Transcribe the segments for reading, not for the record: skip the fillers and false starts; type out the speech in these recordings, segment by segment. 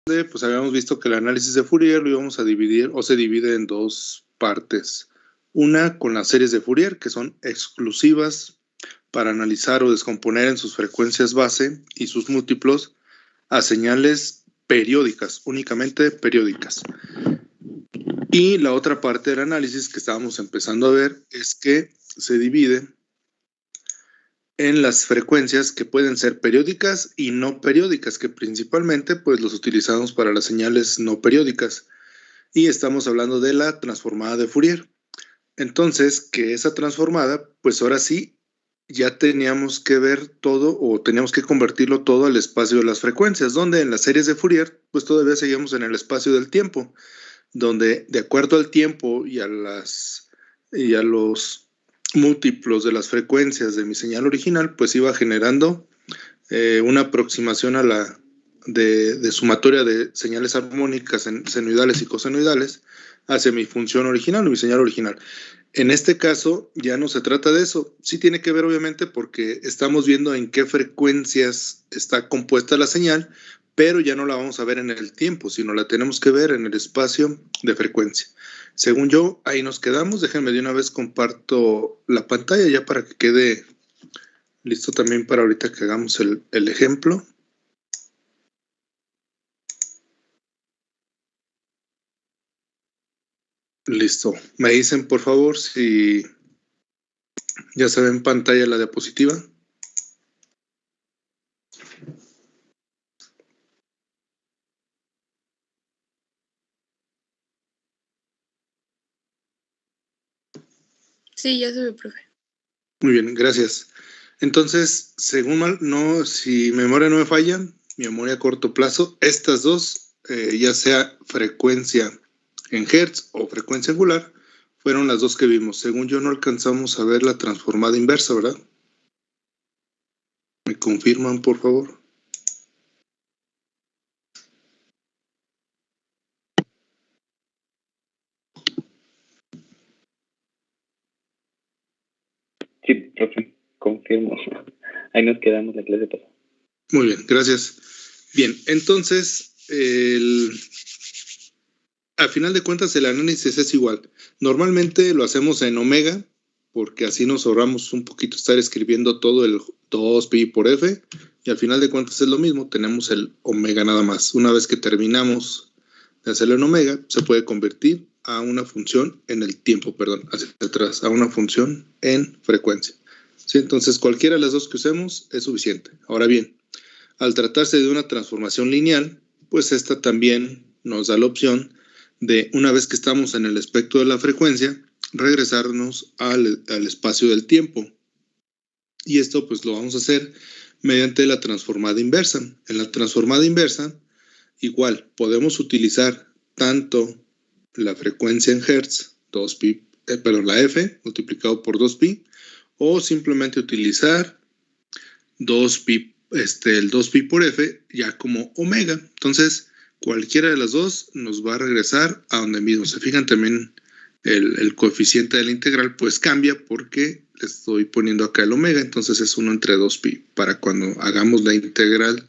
pues habíamos visto que el análisis de Fourier lo íbamos a dividir o se divide en dos partes. Una con las series de Fourier, que son exclusivas para analizar o descomponer en sus frecuencias base y sus múltiplos a señales periódicas, únicamente periódicas. Y la otra parte del análisis que estábamos empezando a ver es que se divide en las frecuencias que pueden ser periódicas y no periódicas, que principalmente pues los utilizamos para las señales no periódicas. Y estamos hablando de la transformada de Fourier. Entonces, que esa transformada, pues ahora sí, ya teníamos que ver todo o teníamos que convertirlo todo al espacio de las frecuencias, donde en las series de Fourier, pues todavía seguimos en el espacio del tiempo, donde de acuerdo al tiempo y a los múltiplos de las frecuencias de mi señal original, pues iba generando una aproximación a la de sumatoria de señales armónicas senoidales y cosenoidales hacia mi función original o mi señal original. En este caso ya no se trata de eso, sí tiene que ver obviamente porque estamos viendo en qué frecuencias está compuesta la señal, pero ya no la vamos a ver en el tiempo, sino la tenemos que ver en el espacio de frecuencia. Según yo, ahí nos quedamos. Déjenme de una vez comparto la pantalla ya para que quede listo también para ahorita que hagamos el ejemplo. Listo. Me dicen, por favor, si ya se ve en pantalla la diapositiva. Sí, ya se ve, profe. Muy bien, gracias. Entonces, según si mi memoria no me falla, mi memoria a corto plazo, estas dos, ya sea frecuencia en hertz o frecuencia angular, fueron las dos que vimos. Según yo no alcanzamos a ver la transformada inversa, ¿verdad? ¿Me confirman, por favor? Sí, profe, confirmo. Ahí nos quedamos la clase pasada. Muy bien, gracias. Bien, entonces, a final de cuentas el análisis es igual. Normalmente lo hacemos en omega, porque así nos ahorramos un poquito estar escribiendo todo el 2pi por f, y al final de cuentas es lo mismo, tenemos el omega nada más. Una vez que terminamos de hacerlo en omega, se puede convertir a una función en el tiempo, perdón, hacia atrás, a una función en frecuencia. ¿Sí? Entonces, cualquiera de las dos que usemos es suficiente. Ahora bien, al tratarse de una transformación lineal, pues esta también nos da la opción de, una vez que estamos en el espectro de la frecuencia, regresarnos al espacio del tiempo. Y esto pues lo vamos a hacer mediante la transformada inversa. En la transformada inversa, igual, podemos utilizar tanto la frecuencia en hertz, 2pi, la f multiplicado por 2pi, o simplemente utilizar 2pi, el 2pi por f ya como omega. Entonces, cualquiera de las dos nos va a regresar a donde mismo. Se fijan también el coeficiente de la integral pues cambia porque le estoy poniendo acá el omega, entonces es 1 entre 2pi. Para cuando hagamos la integral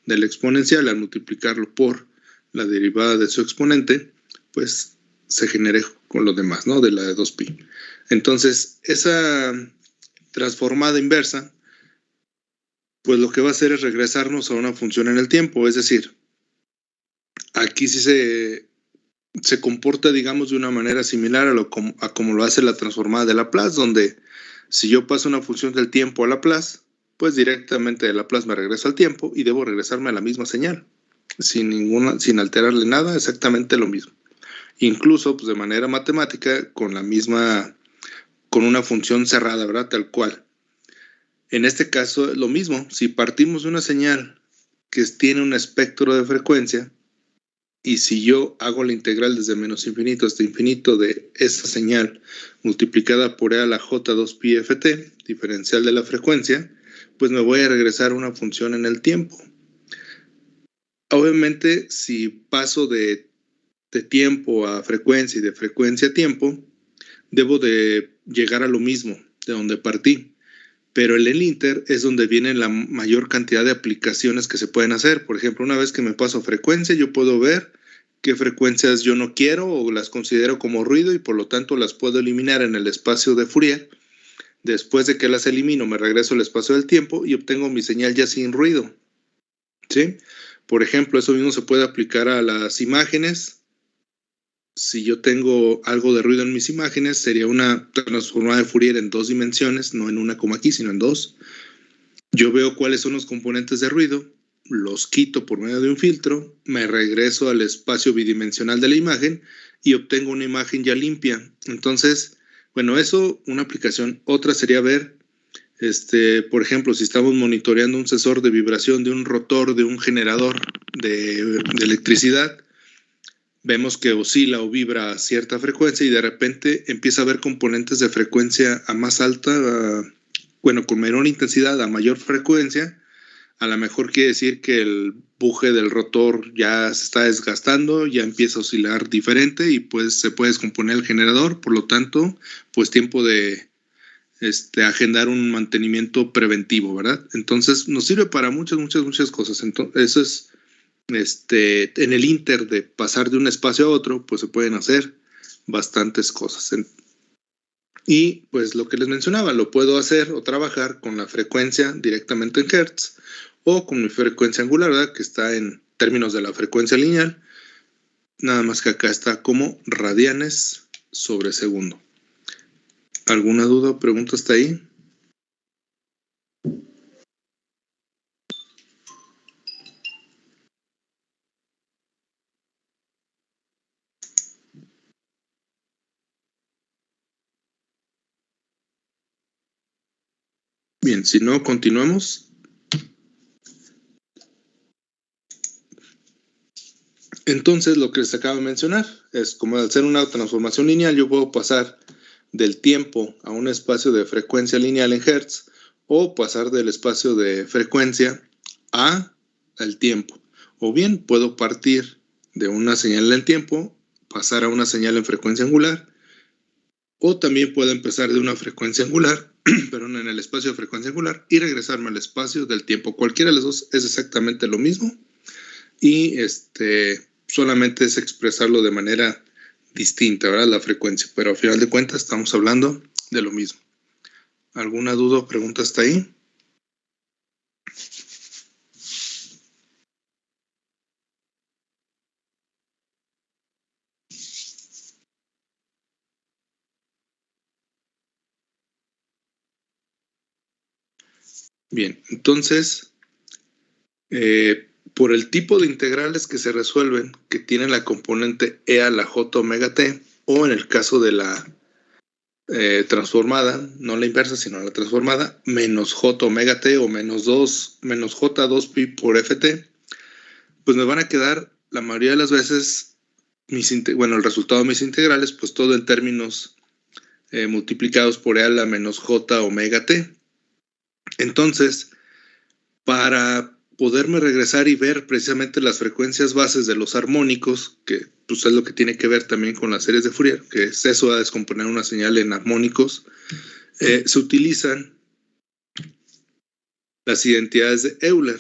del exponencial al multiplicarlo por la derivada de su exponente, pues se genere con lo demás, ¿no? De la de 2pi. Entonces, esa transformada inversa, pues lo que va a hacer es regresarnos a una función en el tiempo, es decir, aquí sí se comporta, digamos, de una manera similar a como lo hace la transformada de Laplace, donde si yo paso una función del tiempo a Laplace, pues directamente de Laplace me regreso al tiempo y debo regresarme a la misma señal, sin alterarle nada, exactamente lo mismo. Incluso, pues de manera matemática, con una función cerrada, ¿verdad? Tal cual. En este caso, lo mismo, si partimos de una señal que tiene un espectro de frecuencia, y si yo hago la integral desde menos infinito hasta infinito de esa señal multiplicada por e a la j2pi ft, diferencial de la frecuencia, pues me voy a regresar a una función en el tiempo. Obviamente, si paso de tiempo a frecuencia y de frecuencia a tiempo, debo de llegar a lo mismo, de donde partí. pero en el Inter es donde viene la mayor cantidad de aplicaciones que se pueden hacer. Por ejemplo, una vez que me paso frecuencia, yo puedo ver qué frecuencias yo no quiero o las considero como ruido y por lo tanto las puedo eliminar en el espacio de Fourier. Después de que las elimino, me regreso al espacio del tiempo y obtengo mi señal ya sin ruido. ¿Sí? Por ejemplo, eso mismo se puede aplicar a las imágenes. Si yo tengo algo de ruido en mis imágenes, sería una transformada de Fourier en 2 dimensiones, no en una como aquí, sino en 2. Yo veo cuáles son los componentes de ruido, los quito por medio de un filtro, me regreso al espacio bidimensional de la imagen y obtengo una imagen ya limpia. Entonces, bueno, eso, una aplicación. Otra sería ver, por ejemplo, si estamos monitoreando un sensor de vibración de un rotor de un generador de electricidad, vemos que oscila o vibra a cierta frecuencia y de repente empieza a haber componentes de frecuencia a más alta, con menor intensidad a mayor frecuencia. A lo mejor quiere decir que el buje del rotor ya se está desgastando, ya empieza a oscilar diferente y pues se puede descomponer el generador, por lo tanto, pues tiempo de agendar un mantenimiento preventivo, ¿verdad? Entonces nos sirve para muchas cosas. Entonces, eso es en el Inter de pasar de un espacio a otro, pues se pueden hacer bastantes cosas. Y pues lo que les mencionaba, lo puedo hacer o trabajar con la frecuencia directamente en Hertz o con mi frecuencia angular, ¿verdad? Que está en términos de la frecuencia lineal, nada más que acá está como radianes sobre segundo. ¿Alguna duda o pregunta hasta ahí? Bien, si no, continuamos. Entonces, lo que les acabo de mencionar es como al hacer una transformación lineal, yo puedo pasar del tiempo a un espacio de frecuencia lineal en Hertz o pasar del espacio de frecuencia al tiempo. O bien puedo partir de una señal en el tiempo, pasar a una señal en frecuencia angular, o también puedo empezar de una frecuencia angular, perdón, en el espacio de frecuencia angular y regresarme al espacio del tiempo. Cualquiera de los dos es exactamente lo mismo y solamente es expresarlo de manera distinta, ¿verdad? La frecuencia, pero al final de cuentas estamos hablando de lo mismo. ¿Alguna duda o pregunta hasta ahí? Bien, entonces, por el tipo de integrales que se resuelven, que tienen la componente e a la j omega t, o en el caso de la transformada, no la inversa, sino la transformada, menos j omega t o menos j2 pi por ft, pues me van a quedar la mayoría de las veces el resultado de mis integrales, pues todo en términos multiplicados por e a la menos j omega t. Entonces, para poderme regresar y ver precisamente las frecuencias bases de los armónicos, que pues es lo que tiene que ver también con las series de Fourier, que es eso a descomponer una señal en armónicos, se utilizan las identidades de Euler.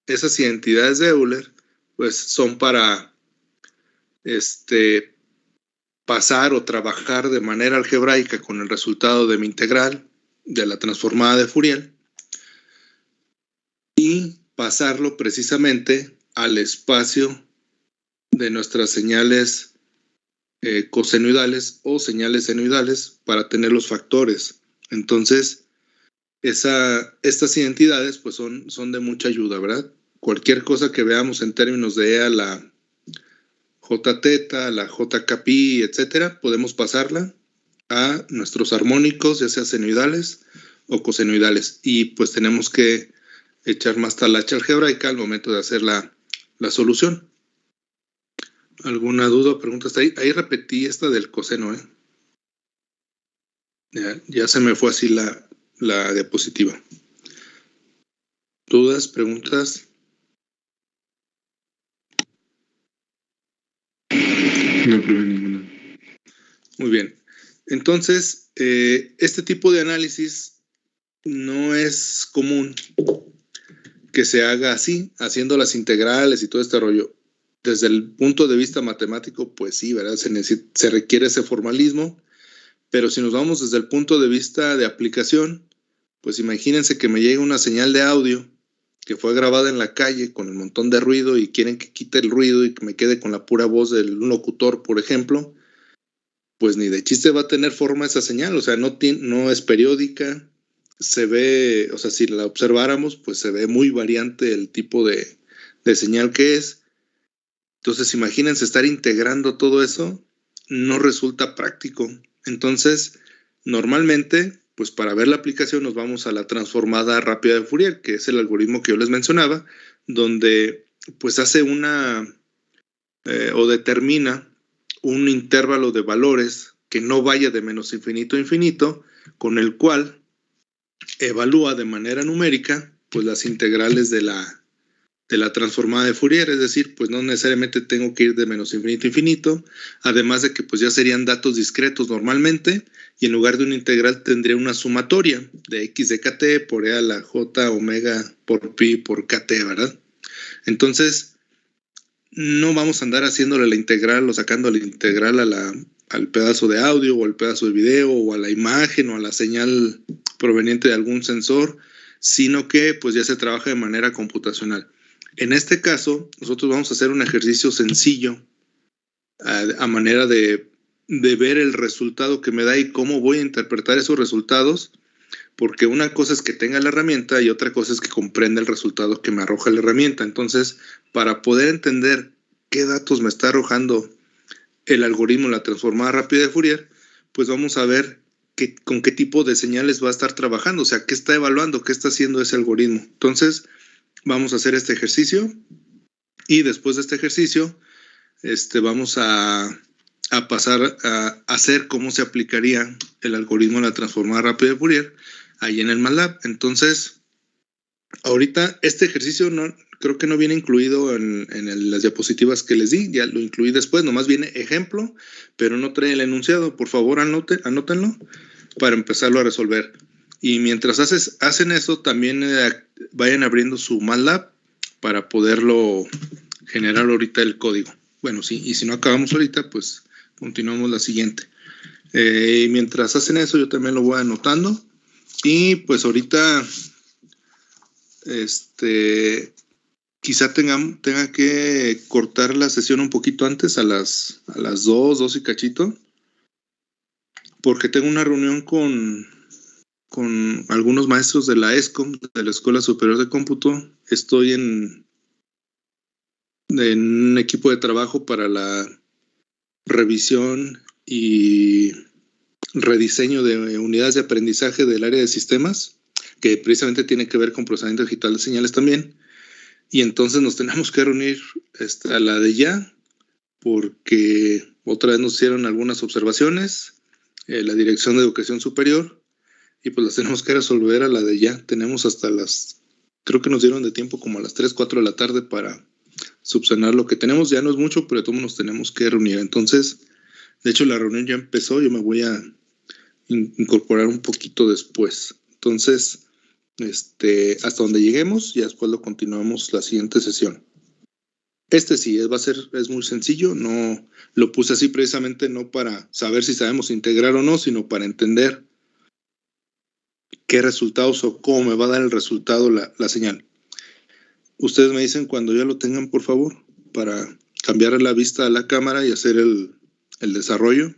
Esas identidades de Euler pues son para pasar o trabajar de manera algebraica con el resultado de mi integral de la transformada de Fourier y pasarlo precisamente al espacio de nuestras señales cosenoidales o señales senoidales para tener los factores. Entonces, estas identidades pues son de mucha ayuda, ¿verdad? Cualquier cosa que veamos en términos de e a la j teta, la j pi, etcétera, podemos pasarla a nuestros armónicos, ya sea senoidales o cosenoidales. Y pues tenemos que echar más talacha algebraica al momento de hacer la solución. ¿Alguna duda o pregunta hasta ahí? Ahí repetí esta del coseno, Ya se me fue así la diapositiva. ¿Dudas, preguntas? No probé ninguna. Muy bien. Entonces, este tipo de análisis no es común que se haga así, haciendo las integrales y todo este rollo. Desde el punto de vista matemático, pues sí, ¿verdad? Se requiere ese formalismo, pero si nos vamos desde el punto de vista de aplicación, pues imagínense que me llegue una señal de audio que fue grabada en la calle con un montón de ruido y quieren que quite el ruido y que me quede con la pura voz del locutor, por ejemplo, pues ni de chiste va a tener forma esa señal, o sea, no es periódica, se ve, o sea, si la observáramos, pues se ve muy variante el tipo de señal que es. Entonces, imagínense estar integrando todo eso, no resulta práctico. Entonces, normalmente, pues para ver la aplicación nos vamos a la transformada rápida de Fourier, que es el algoritmo que yo les mencionaba, donde pues hace o determina un intervalo de valores que no vaya de menos infinito a infinito, con el cual evalúa de manera numérica pues las integrales de la transformada de Fourier, es decir, pues no necesariamente tengo que ir de menos infinito a infinito, además de que pues ya serían datos discretos normalmente, y en lugar de una integral tendría una sumatoria de x de kt por e a la j omega por pi por kt, ¿verdad? Entonces, no vamos a andar haciéndole la integral o sacando la integral al pedazo de audio o al pedazo de video o a la imagen o a la señal proveniente de algún sensor, sino que pues ya se trabaja de manera computacional. En este caso, nosotros vamos a hacer un ejercicio sencillo a manera de ver el resultado que me da y cómo voy a interpretar esos resultados, porque una cosa es que tenga la herramienta y otra cosa es que comprenda el resultado que me arroja la herramienta. Entonces, para poder entender qué datos me está arrojando el algoritmo, la transformada rápida de Fourier, pues vamos a ver con qué tipo de señales va a estar trabajando, o sea, qué está evaluando, qué está haciendo ese algoritmo. Entonces, vamos a hacer este ejercicio y después de este ejercicio vamos a pasar a hacer cómo se aplicaría el algoritmo de la transformada rápida de Fourier ahí en el MATLAB. Entonces, ahorita este ejercicio creo que no viene incluido en las diapositivas que les di, ya lo incluí después, nomás viene ejemplo, pero no trae el enunciado. Por favor, anótenlo para empezarlo a resolver. Y mientras hacen eso, también vayan abriendo su MATLAB para poderlo generar ahorita el código. Bueno, sí, y si no acabamos ahorita, pues continuamos la siguiente. Mientras hacen eso, yo también lo voy anotando. Y pues ahorita, quizá tenga que cortar la sesión un poquito antes, a las 2 y cachito, porque tengo una reunión con algunos maestros de la ESCOM, de la Escuela Superior de Cómputo. Estoy en un equipo de trabajo para la revisión y rediseño de unidades de aprendizaje del área de sistemas, que precisamente tiene que ver con procesamiento digital de señales también. Y entonces nos tenemos que reunir a la de ya, porque otra vez nos hicieron algunas observaciones, la Dirección de Educación Superior, y pues las tenemos que resolver a la de ya. Tenemos hasta creo que nos dieron de tiempo como a las 3, 4 de la tarde para subsanar lo que tenemos. Ya no es mucho, pero de todos nos tenemos que reunir. Entonces, de hecho la reunión ya empezó, yo me voy a incorporar un poquito después. Entonces, hasta donde lleguemos y después lo continuamos la siguiente sesión. Sí, es muy sencillo, no lo puse así precisamente no para saber si sabemos integrar o no, sino para entender qué resultados o cómo me va a dar el resultado la señal. Ustedes me dicen cuando ya lo tengan, por favor, para cambiar la vista a la cámara y hacer el desarrollo.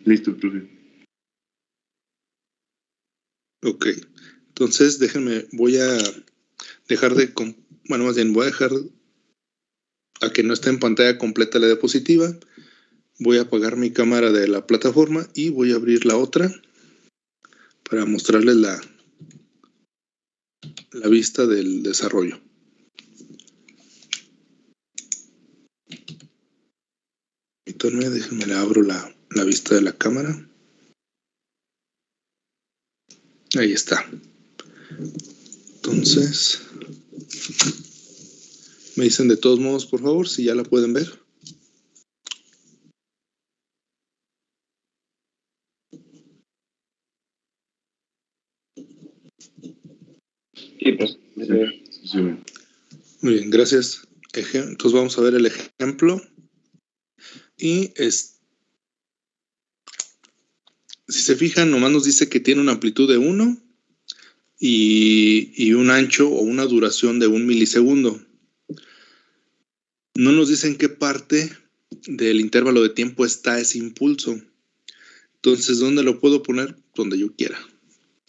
Listo, profe. Ok, entonces déjenme, voy a dejar voy a dejar a que no esté en pantalla completa la diapositiva. Voy a apagar mi cámara de la plataforma y voy a abrir la otra para mostrarles la vista del desarrollo. Entonces, déjenme le abro la vista de la cámara. Ahí está. Entonces, me dicen de todos modos, por favor, si ya la pueden ver. Sí, se ve. Muy bien, gracias. Entonces vamos a ver el ejemplo. Y si se fijan, nomás nos dice que tiene una amplitud de 1 y un ancho o una duración de 1 milisegundo. No nos dice en qué parte del intervalo de tiempo está ese impulso. Entonces, ¿dónde lo puedo poner? Donde yo quiera.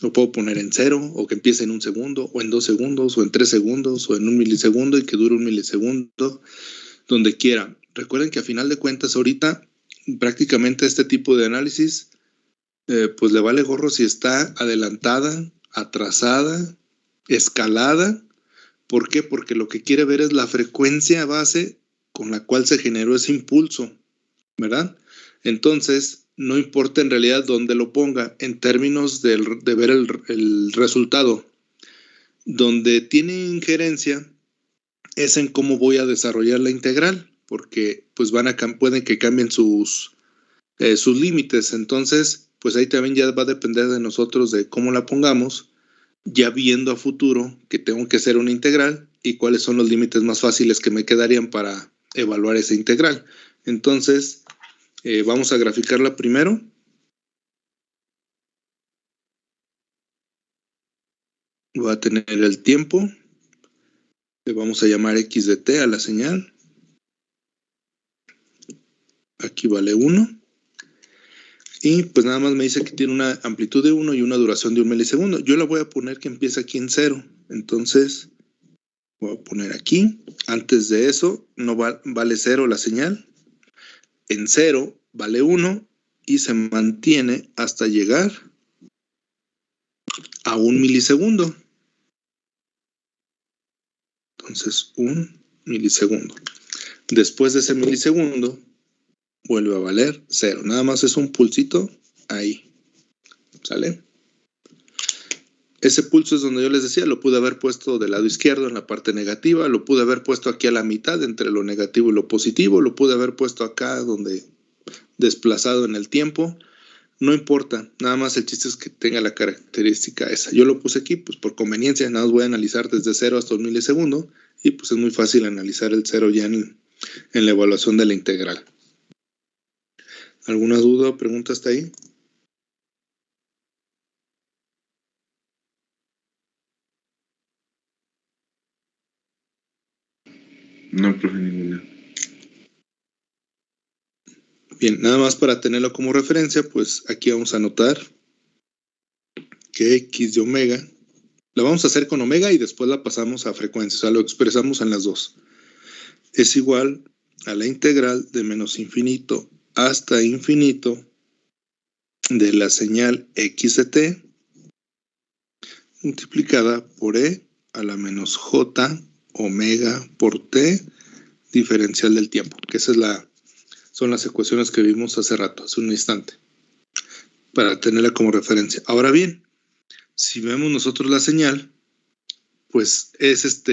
Lo puedo poner en 0, o que empiece en 1 segundo, o en 2 segundos, o en 3 segundos, o en 1 milisegundo y que dure 1 milisegundo, donde quiera. Recuerden que a final de cuentas ahorita prácticamente este tipo de análisis pues le vale gorro si está adelantada, atrasada, escalada. ¿Por qué? Porque lo que quiere ver es la frecuencia base con la cual se generó ese impulso, ¿verdad? Entonces, no importa en realidad dónde lo ponga en términos de ver el resultado. Donde tiene injerencia es en cómo voy a desarrollar la integral, porque pues pueden que cambien sus límites. Entonces, pues ahí también ya va a depender de nosotros de cómo la pongamos, ya viendo a futuro que tengo que hacer una integral y cuáles son los límites más fáciles que me quedarían para evaluar esa integral. Entonces, vamos a graficarla primero. Voy a tener el tiempo. Le vamos a llamar x de t a la señal. Aquí vale 1. Y pues nada más me dice que tiene una amplitud de 1 y una duración de 1 milisegundo. Yo la voy a poner que empieza aquí en 0. Entonces, voy a poner aquí. Antes de eso, no vale 0 la señal. En 0 vale 1 y se mantiene hasta llegar a 1 milisegundo. Entonces, 1 milisegundo. Después de ese milisegundo, vuelve a valer 0. Nada más es un pulsito ahí. ¿Sale? Ese pulso es donde yo les decía, lo pude haber puesto del lado izquierdo en la parte negativa, lo pude haber puesto aquí a la mitad entre lo negativo y lo positivo, lo pude haber puesto acá donde desplazado en el tiempo. No importa, nada más el chiste es que tenga la característica esa. Yo lo puse aquí pues por conveniencia, nada más voy a analizar desde 0 hasta 1 milisegundo y pues es muy fácil analizar el 0 ya en la evaluación de la integral. ¿Alguna duda o pregunta hasta ahí? No, profe, ninguna. Bien, nada más para tenerlo como referencia, pues aquí vamos a anotar que x de omega, la vamos a hacer con omega y después la pasamos a frecuencia, o sea, lo expresamos en las dos. Es igual a la integral de menos infinito hasta infinito de la señal x de t multiplicada por e a la menos j omega por t diferencial del tiempo, que esas son las ecuaciones que vimos hace rato, hace un instante, para tenerla como referencia. Ahora bien, si vemos nosotros la señal, pues es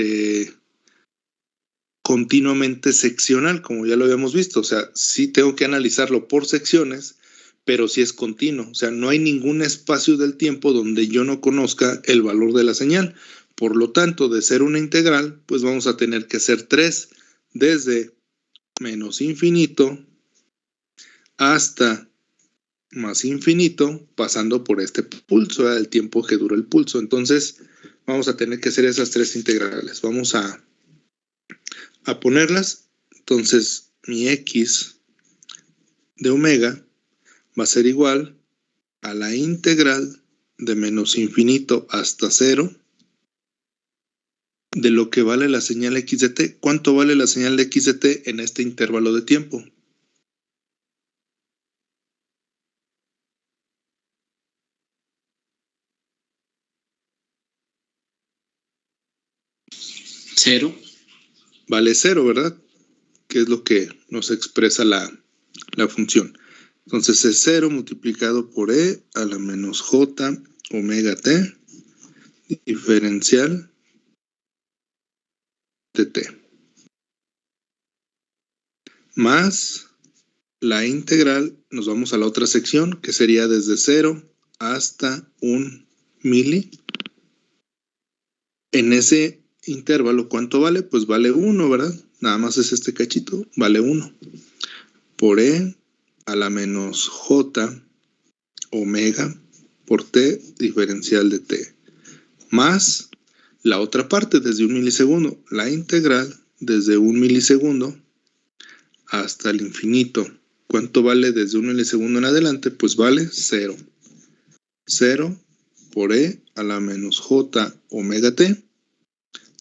continuamente seccional, como ya lo habíamos visto. O sea, sí tengo que analizarlo por secciones, pero sí es continuo. O sea, no hay ningún espacio del tiempo donde yo no conozca el valor de la señal. Por lo tanto, de ser una integral, pues vamos a tener que hacer 3 desde menos infinito hasta más infinito, pasando por este pulso, el tiempo que dura el pulso. Entonces, vamos a tener que hacer esas 3 integrales. Vamos a ponerlas. Entonces, mi x de omega va a ser igual a la integral de menos infinito hasta 0 de lo que vale la señal x de t. ¿Cuánto vale la señal de x de t en este intervalo de tiempo? Cero. Vale 0, ¿verdad? Que es lo que nos expresa la función. Entonces es 0 multiplicado por e a la menos j omega t diferencial de t. Más la integral, nos vamos a la otra sección, que sería desde 0 hasta 1 mili. En ese intervalo, ¿cuánto vale? Pues vale 1, ¿verdad? Nada más es este cachito, vale 1. Por E a la menos J omega por T diferencial de T. Más la otra parte desde 1 milisegundo. La integral desde 1 milisegundo hasta el infinito. ¿Cuánto vale desde 1 milisegundo en adelante? Pues vale 0. 0 por E a la menos J omega T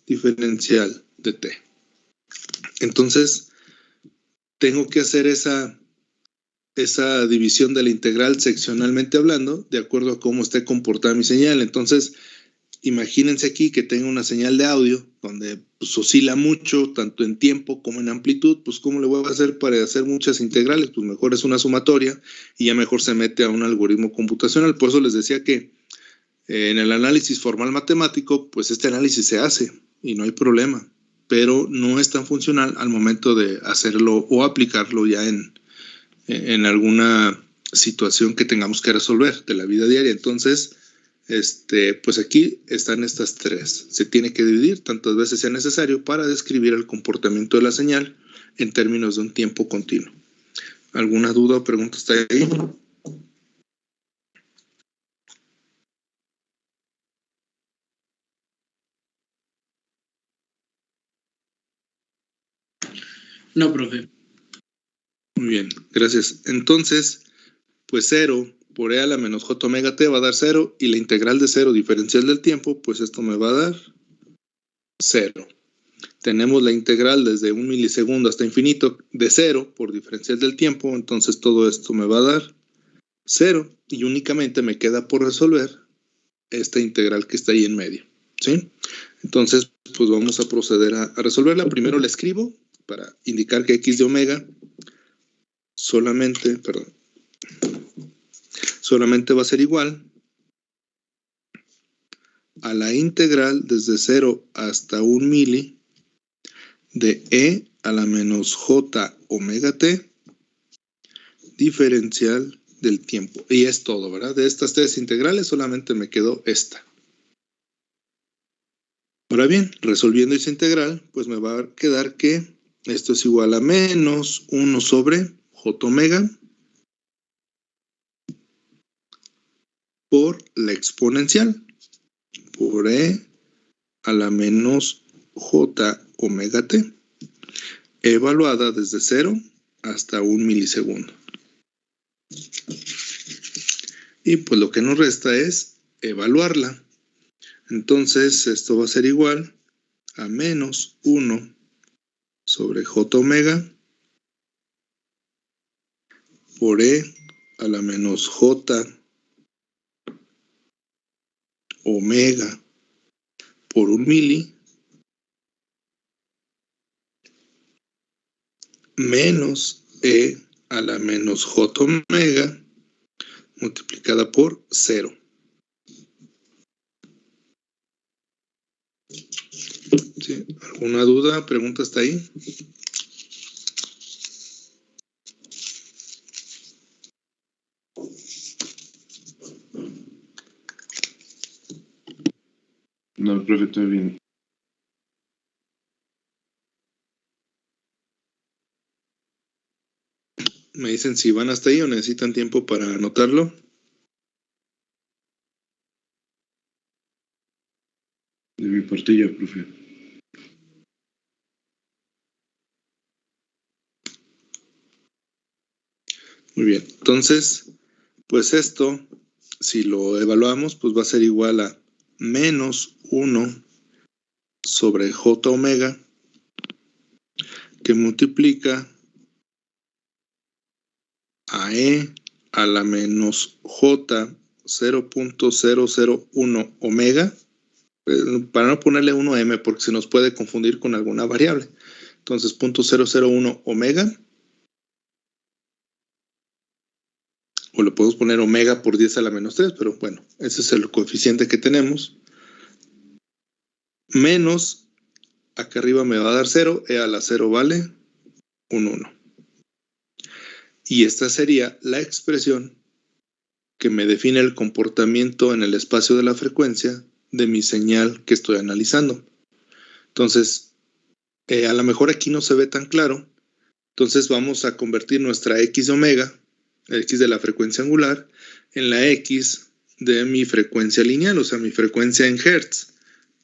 diferencial de T. Entonces, tengo que hacer esa división de la integral seccionalmente hablando, de acuerdo a cómo esté comportada mi señal. Entonces, imagínense aquí que tengo una señal de audio donde pues, oscila mucho, tanto en tiempo como en amplitud. Pues, ¿cómo le voy a hacer para hacer muchas integrales? Pues mejor es una sumatoria y ya mejor se mete a un algoritmo computacional. Por eso les decía que en el análisis formal matemático, pues este análisis se hace y no hay problema, pero no es tan funcional al momento de hacerlo o aplicarlo ya en alguna situación que tengamos que resolver de la vida diaria. Entonces, pues aquí están estas tres. Se tiene que dividir tantas veces sea necesario para describir el comportamiento de la señal en términos de un tiempo continuo. ¿Alguna duda o pregunta está ahí? No, profe. Muy bien, gracias. Entonces, pues 0 por E a la menos J omega T va a dar 0 y la integral de 0 diferencial del tiempo, pues esto me va a dar 0. Tenemos la integral desde 1 milisegundo hasta infinito de 0 por diferencial del tiempo, entonces todo esto me va a dar 0 y únicamente me queda por resolver esta integral que está ahí en medio, ¿sí? Entonces, pues vamos a proceder a resolverla. Primero la escribo para indicar que x de omega solamente va a ser igual a la integral desde 0 hasta 1 mili de E a la menos J omega T diferencial del tiempo. Y es todo, ¿verdad? De estas tres integrales solamente me quedó esta. Ahora bien, resolviendo esa integral, pues me va a quedar que esto es igual a menos 1 sobre J omega por la exponencial, por E a la menos J omega T, evaluada desde 0 hasta 1 milisegundo. Y pues lo que nos resta es evaluarla. Entonces esto va a ser igual a menos 1 sobre J omega por E a la menos J omega por 1 mili menos E a la menos J omega multiplicada por 0. ¿Sí? ¿Alguna duda? ¿Pregunta hasta ahí? No, profe, todo bien. Me dicen si van hasta ahí o necesitan tiempo para anotarlo. De mi parte ya, profe. Muy bien, entonces, pues esto, si lo evaluamos, pues va a ser igual a menos 1 sobre J omega que multiplica a E a la menos J 0.001 omega, para no ponerle 1m porque se nos puede confundir con alguna variable. Entonces, 0.001 omega, o le podemos poner omega por 10 a la menos 3, pero bueno, ese es el coeficiente que tenemos. Menos, acá arriba me va a dar 0, E a la 0 vale un 1. Y esta sería la expresión que me define el comportamiento en el espacio de la frecuencia de mi señal que estoy analizando. Entonces, a lo mejor aquí no se ve tan claro. Entonces vamos a convertir nuestra X de omega, X de la frecuencia angular, en la X de mi frecuencia lineal, o sea, mi frecuencia en Hertz.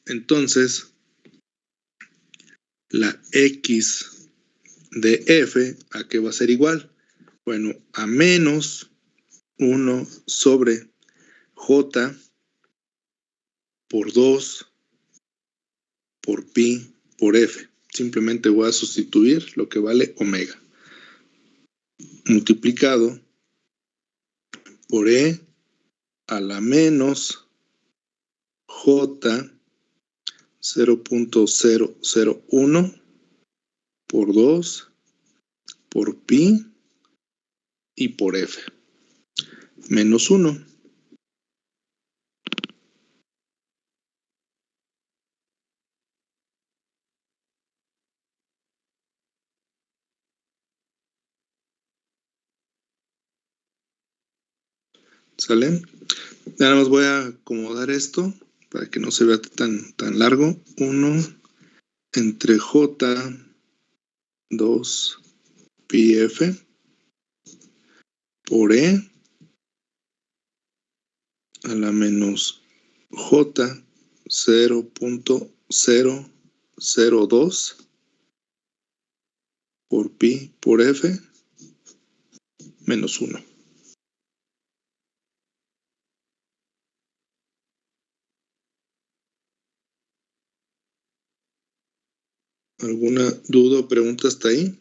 Entonces, la X de F, ¿a qué va a ser igual? Bueno, a menos 1 sobre J por 2 por pi por F. Simplemente voy a sustituir lo que vale omega multiplicado por E a la menos J 0.001 por 2 por pi y por F menos 1. ¿Sale? Nada más voy a acomodar esto para que no se vea tan largo. 1 entre J 2 pi F por E a la menos J 0.002 por pi por F menos 1. ¿Alguna duda o pregunta hasta ahí?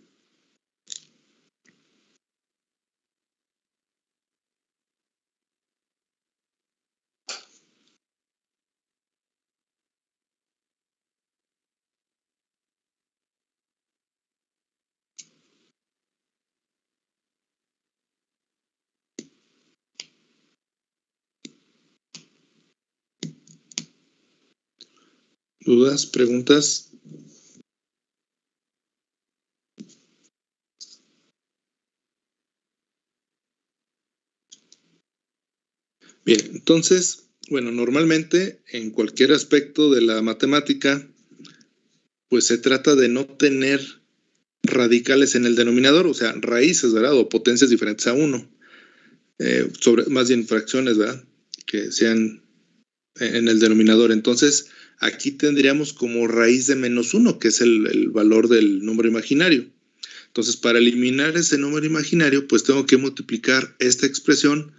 ¿Dudas, preguntas? Bien, entonces, bueno, normalmente en cualquier aspecto de la matemática, pues se trata de no tener radicales en el denominador, o sea, raíces, ¿verdad? O potencias diferentes a 1. Más bien fracciones, ¿verdad? Que sean en el denominador. Entonces, aquí tendríamos como raíz de menos 1, que es el valor del número imaginario. Entonces, para eliminar ese número imaginario, pues tengo que multiplicar esta expresión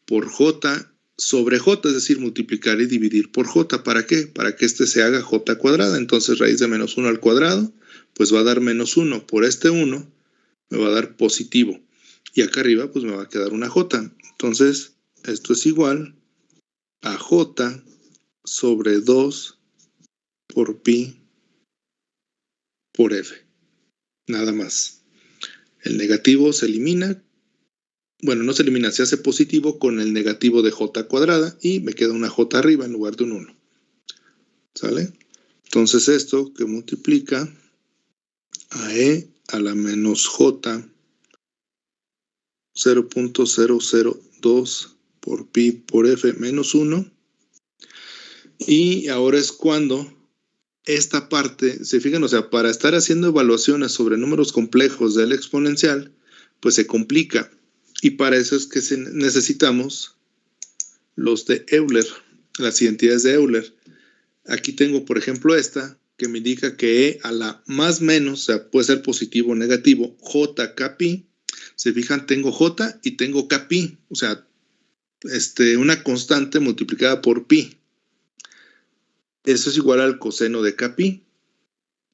por J sobre J, es decir, multiplicar y dividir por J. ¿Para qué? Para que este se haga J cuadrada. Entonces, raíz de menos 1 al cuadrado, pues va a dar menos 1. Por este 1 me va a dar positivo. Y acá arriba, pues me va a quedar una J. Entonces, esto es igual a J sobre 2 por pi por F. Nada más. El negativo se elimina. Bueno, no se elimina, se hace positivo con el negativo de J cuadrada y me queda una J arriba en lugar de un 1. ¿Sale? Entonces esto que multiplica a E a la menos J 0.002 por pi por F menos 1. Y ahora es cuando esta parte, se fijan, o sea, para estar haciendo evaluaciones sobre números complejos del exponencial, pues se complica. Y para eso es que necesitamos los de Euler, las identidades de Euler. Aquí tengo, por ejemplo, esta, que me indica que E a la más menos, o sea, puede ser positivo o negativo, J K pi. Se fijan, tengo J y tengo K pi, o sea, una constante multiplicada por pi. Eso es igual al coseno de K pi.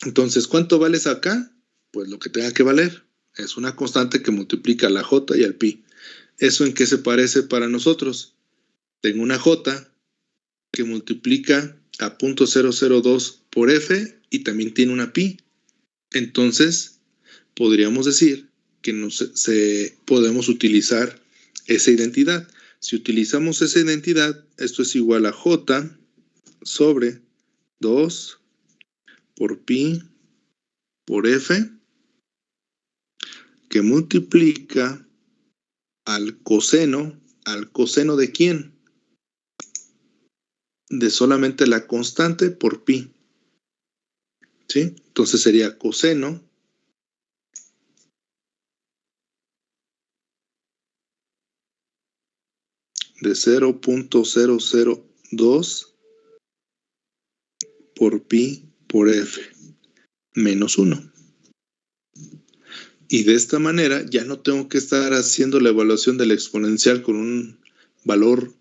Entonces, ¿cuánto vale acá? Pues lo que tenga que valer. Es una constante que multiplica la J y al pi. ¿Eso en qué se parece para nosotros? Tengo una J que multiplica a 0.002 por F y también tiene una pi. Entonces, podríamos decir que podemos utilizar esa identidad. Si utilizamos esa identidad, esto es igual a J sobre 2 por pi por F, que multiplica al coseno ¿de quién? De solamente la constante por pi. ¿sí? Entonces sería coseno de 0.002 por pi por f menos 1. Y de esta manera ya no tengo que estar haciendo la evaluación de la exponencial con un valor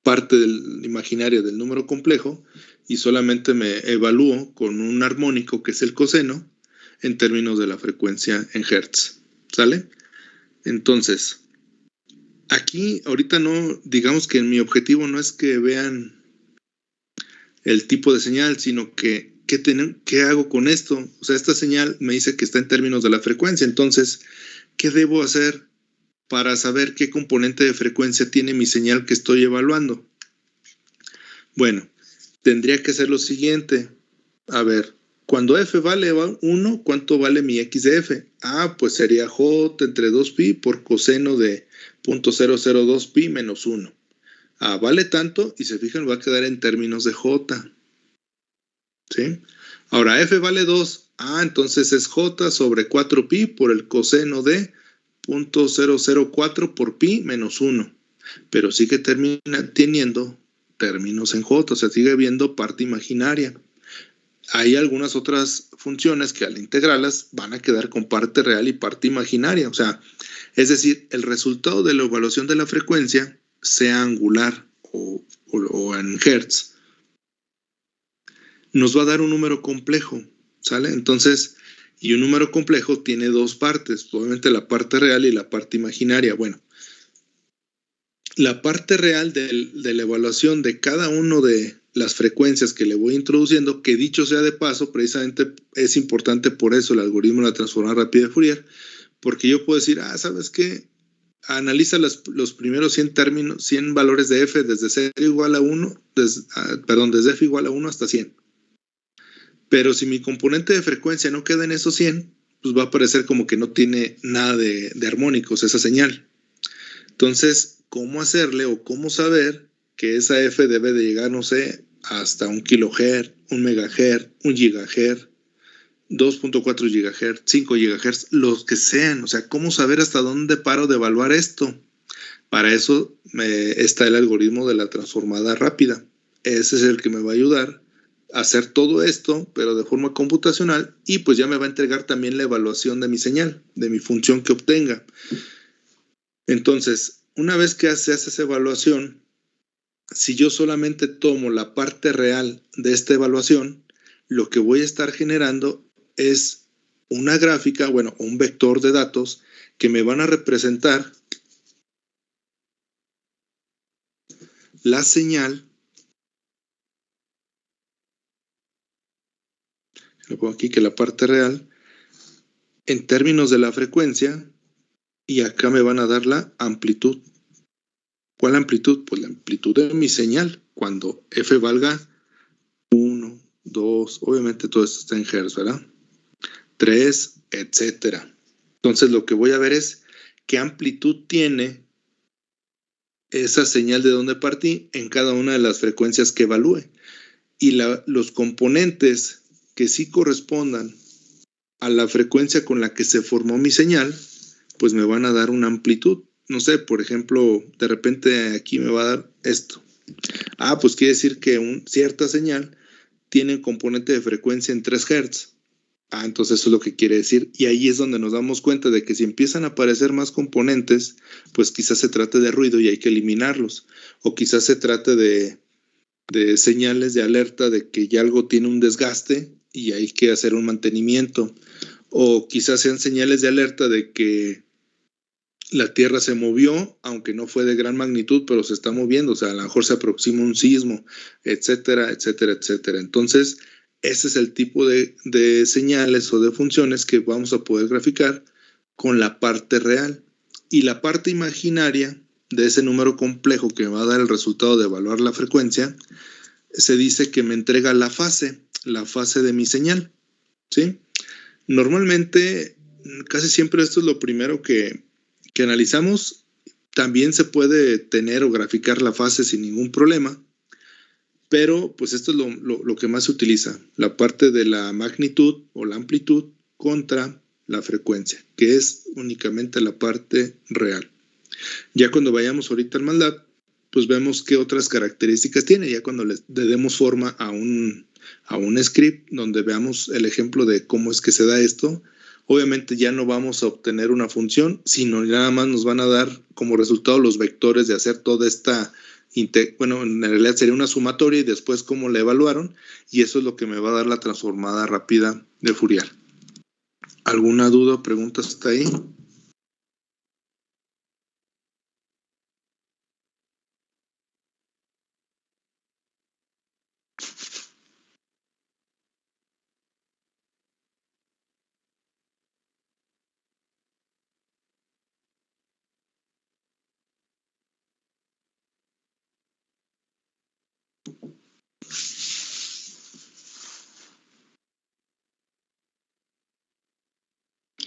parte del imaginaria del número complejo y solamente me evalúo con un armónico que es el coseno en términos de la frecuencia en hertz. ¿Sale? Entonces, aquí ahorita no, digamos que mi objetivo no es que vean el tipo de señal, sino que ¿qué hago con esto? O sea, esta señal me dice que está en términos de la frecuencia, entonces, ¿qué debo hacer para saber qué componente de frecuencia tiene mi señal que estoy evaluando? Bueno, tendría que hacer lo siguiente. A ver, cuando f vale 1, ¿cuánto vale mi x de f? Pues sería j entre 2pi por coseno de 0.002pi menos 1. Vale tanto y se fijan va a quedar en términos de j. ¿Sí? Ahora f vale 2. Entonces es j sobre 4pi por el coseno de 0.004 por pi menos 1. Pero sigue teniendo términos en j, o sea, sigue viendo parte imaginaria. Hay algunas otras funciones que al integrarlas van a quedar con parte real y parte imaginaria. O sea, es decir, el resultado de la evaluación de la frecuencia, sea angular o en hertz, nos va a dar un número complejo, ¿sale? Entonces, y un número complejo tiene dos partes, obviamente la parte real y la parte imaginaria. Bueno, la parte real de la evaluación de cada uno de las frecuencias que le voy introduciendo, que dicho sea de paso, precisamente es importante por eso el algoritmo de la transformada rápida de Fourier, porque yo puedo decir, ¿sabes qué? Analiza los primeros 100 valores de f desde 0 igual a 1, desde f igual a 1 hasta 100. Pero si mi componente de frecuencia no queda en esos 100, pues va a parecer como que no tiene nada de armónicos esa señal. Entonces, ¿cómo hacerle o cómo saber que esa f debe de llegar, no sé, hasta 1 kilohertz, 1 megahertz, 1 gigahertz, 2.4 gigahertz, 5 gigahertz, los que sean? O sea, ¿cómo saber hasta dónde paro de evaluar esto? Para eso está el algoritmo de la transformada rápida. Ese es el que me va a ayudar a hacer todo esto, pero de forma computacional, y pues ya me va a entregar también la evaluación de mi señal, de mi función que obtenga. Entonces, una vez que se hace esa evaluación, si yo solamente tomo la parte real de esta evaluación, lo que voy a estar generando es una gráfica, un vector de datos que me van a representar la señal. Le pongo aquí que la parte real en términos de la frecuencia, y acá me van a dar la amplitud. ¿Cuál amplitud? Pues la amplitud de mi señal cuando f valga 1, 2, obviamente todo esto está en hertz, ¿verdad? 3, etcétera. Entonces lo que voy a ver es qué amplitud tiene esa señal de donde partí en cada una de las frecuencias que evalúe. Y los componentes que sí correspondan a la frecuencia con la que se formó mi señal, pues me van a dar una amplitud. No sé, por ejemplo, de repente aquí me va a dar esto. Pues quiere decir que cierta señal tiene un componente de frecuencia en 3 Hz. Entonces eso es lo que quiere decir. Y ahí es donde nos damos cuenta de que si empiezan a aparecer más componentes, pues quizás se trate de ruido y hay que eliminarlos. O quizás se trate de señales de alerta de que ya algo tiene un desgaste y hay que hacer un mantenimiento. O quizás sean señales de alerta de que la Tierra se movió, aunque no fue de gran magnitud, pero se está moviendo, o sea, a lo mejor se aproxima un sismo, etcétera, etcétera, etcétera. Entonces, ese es el tipo de señales o de funciones que vamos a poder graficar con la parte real. Y la parte imaginaria de ese número complejo que me va a dar el resultado de evaluar la frecuencia, se dice que me entrega la fase de mi señal, ¿sí? Normalmente, casi siempre esto es lo primero que analizamos. También se puede tener o graficar la fase sin ningún problema, Pero pues esto es lo que más se utiliza, la parte de la magnitud o la amplitud contra la frecuencia, que es únicamente la parte real. Ya cuando vayamos ahorita al MATLAB, pues vemos qué otras características tiene, ya cuando le demos forma a un script donde veamos el ejemplo de cómo es que se da esto. Obviamente ya no vamos a obtener una función, sino nada más nos van a dar como resultado los vectores de hacer toda esta, bueno, en realidad sería una sumatoria y después cómo la evaluaron, y eso es lo que me va a dar la transformada rápida de Fourier. ¿Alguna duda o pregunta hasta ahí?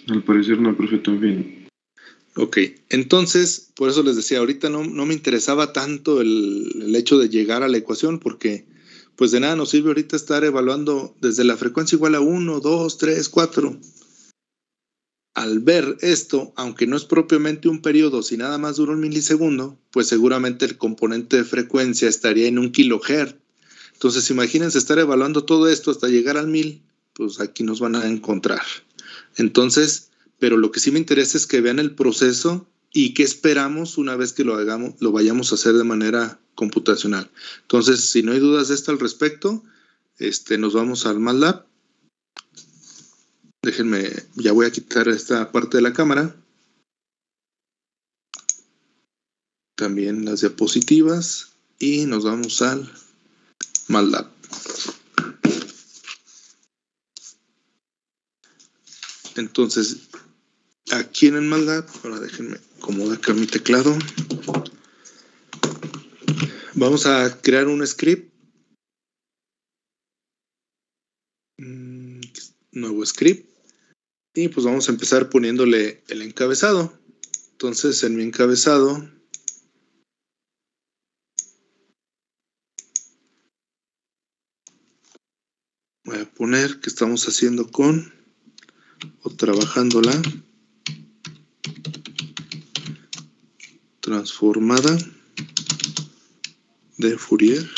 Al parecer no, profe, todo bien. Ok, entonces, por eso les decía, ahorita no me interesaba tanto el hecho de llegar a la ecuación, porque pues de nada nos sirve ahorita estar evaluando desde la frecuencia igual a 1, 2, 3, 4. Al ver esto, aunque no es propiamente un periodo, si nada más dura un milisegundo, pues seguramente el componente de frecuencia estaría en 1 kilohertz. Entonces, imagínense estar evaluando todo esto hasta llegar al 1000, pues aquí nos van a encontrar. Entonces, pero lo que sí me interesa es que vean el proceso y qué esperamos una vez que lo vayamos a hacer de manera computacional. Entonces, si no hay dudas de esto al respecto, nos vamos al MATLAB. Déjenme, ya voy a quitar esta parte de la cámara. También las diapositivas y nos vamos al MATLAB. Entonces, aquí en el MATLAB, ahora déjenme acomodar acá mi teclado. Vamos a crear un script. Nuevo script. Y pues vamos a empezar poniéndole el encabezado. Entonces, en mi encabezado voy a poner que estamos haciendo con o trabajando la transformada de Fourier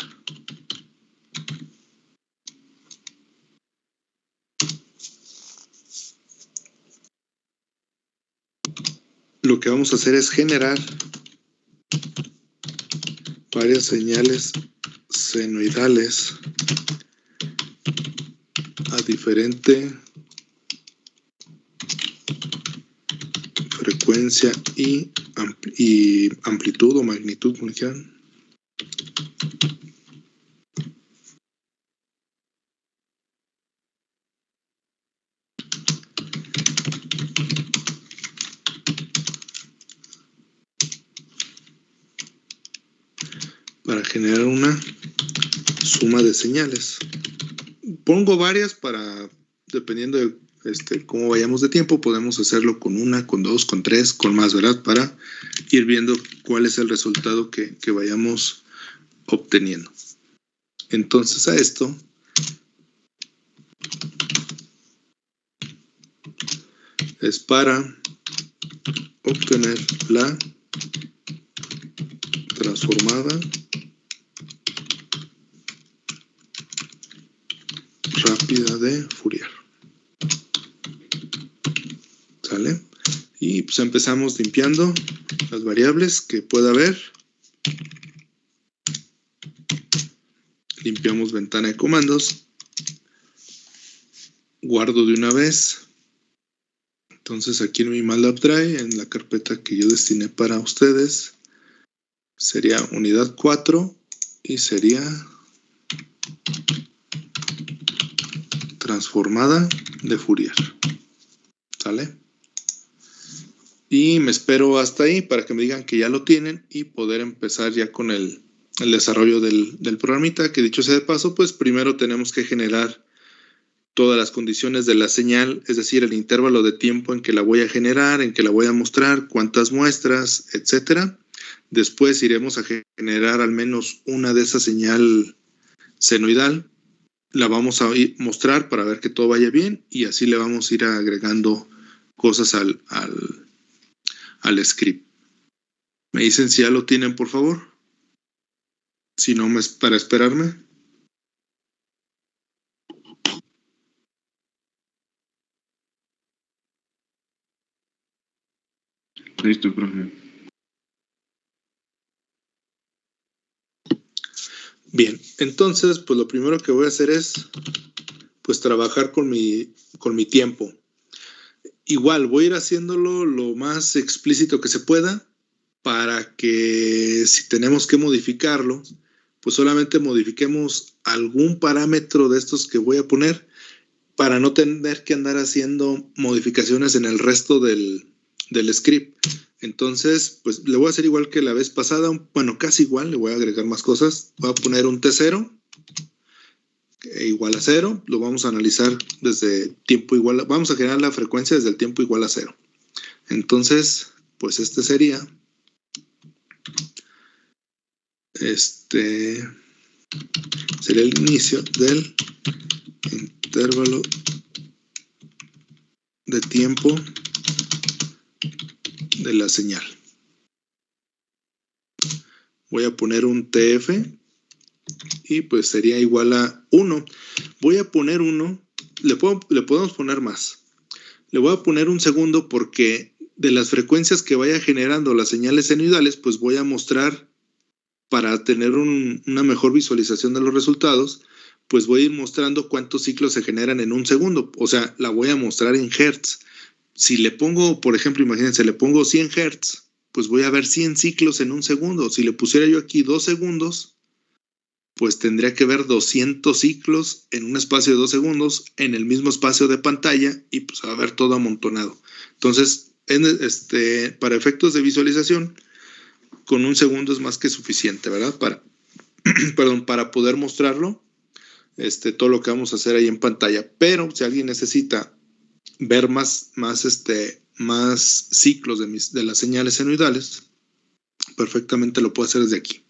lo que vamos a hacer es generar varias señales senoidales a diferente frecuencia y amplitud o magnitud, como quieran. Para generar una suma de señales. Pongo varias para, dependiendo de cómo vayamos de tiempo, podemos hacerlo con una, con dos, con tres, con más, ¿verdad? Para ir viendo cuál es el resultado que vayamos obteniendo. Entonces a esto es para obtener la transformada rápida de Fourier. ¿Sale? Y pues empezamos limpiando las variables que pueda haber. Limpiamos ventana de comandos. Guardo de una vez. Entonces aquí en mi MATLAB Drive, en la carpeta que yo destiné para ustedes, sería unidad 4 y sería transformada de Fourier. ¿Sale? Y me espero hasta ahí para que me digan que ya lo tienen y poder empezar ya con el desarrollo del programita, que dicho sea de paso, pues primero tenemos que generar todas las condiciones de la señal, es decir, el intervalo de tiempo en que la voy a generar, en que la voy a mostrar, cuántas muestras, etcétera. Después iremos a generar al menos una de esa señal senoidal, la vamos a mostrar para ver que todo vaya bien y así le vamos a ir agregando cosas al script. Me dicen si ya lo tienen, por favor. Si no, para esperarme. Listo, profe. Bien, entonces, pues lo primero que voy a hacer es, pues, trabajar con mi tiempo. Igual, voy a ir haciéndolo lo más explícito que se pueda para que si tenemos que modificarlo, pues solamente modifiquemos algún parámetro de estos que voy a poner para no tener que andar haciendo modificaciones en el resto del script. Entonces, pues le voy a hacer igual que la vez pasada, bueno, casi igual, le voy a agregar más cosas. Voy a poner un T0 igual a 0, lo vamos a analizar desde tiempo igual, vamos a generar la frecuencia desde el tiempo igual a 0. Entonces, pues este sería el inicio del intervalo de tiempo de la señal. Voy a poner un TF y pues sería igual a 1. Voy a poner 1, le podemos poner más. Le voy a poner un segundo porque de las frecuencias que vaya generando las señales senoidales, pues voy a mostrar, para tener una mejor visualización de los resultados, pues voy a ir mostrando cuántos ciclos se generan en un segundo. O sea, la voy a mostrar en hertz. Si le pongo, por ejemplo, imagínense, le pongo 100 hertz, pues voy a ver 100 ciclos en un segundo. Si le pusiera yo aquí 2 segundos, pues tendría que ver 200 ciclos en un espacio de 2 segundos en el mismo espacio de pantalla y pues va a ver todo amontonado. Entonces, para efectos de visualización, con un segundo es más que suficiente, ¿verdad? Para poder mostrarlo, todo lo que vamos a hacer ahí en pantalla. Pero si alguien necesita ver más ciclos de las señales senoidales, perfectamente lo puedo hacer desde aquí.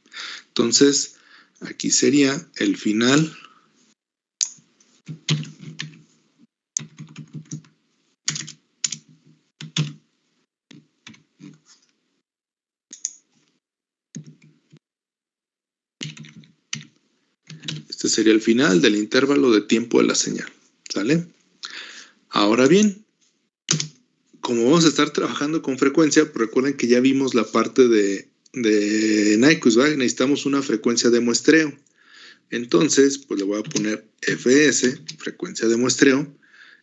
Entonces, aquí sería el final sería el final del intervalo de tiempo de la señal. ¿Sale? Ahora bien, como vamos a estar trabajando con frecuencia, pues recuerden que ya vimos la parte de Nyquist, ¿vale? Necesitamos una frecuencia de muestreo. Entonces, pues le voy a poner FS, frecuencia de muestreo,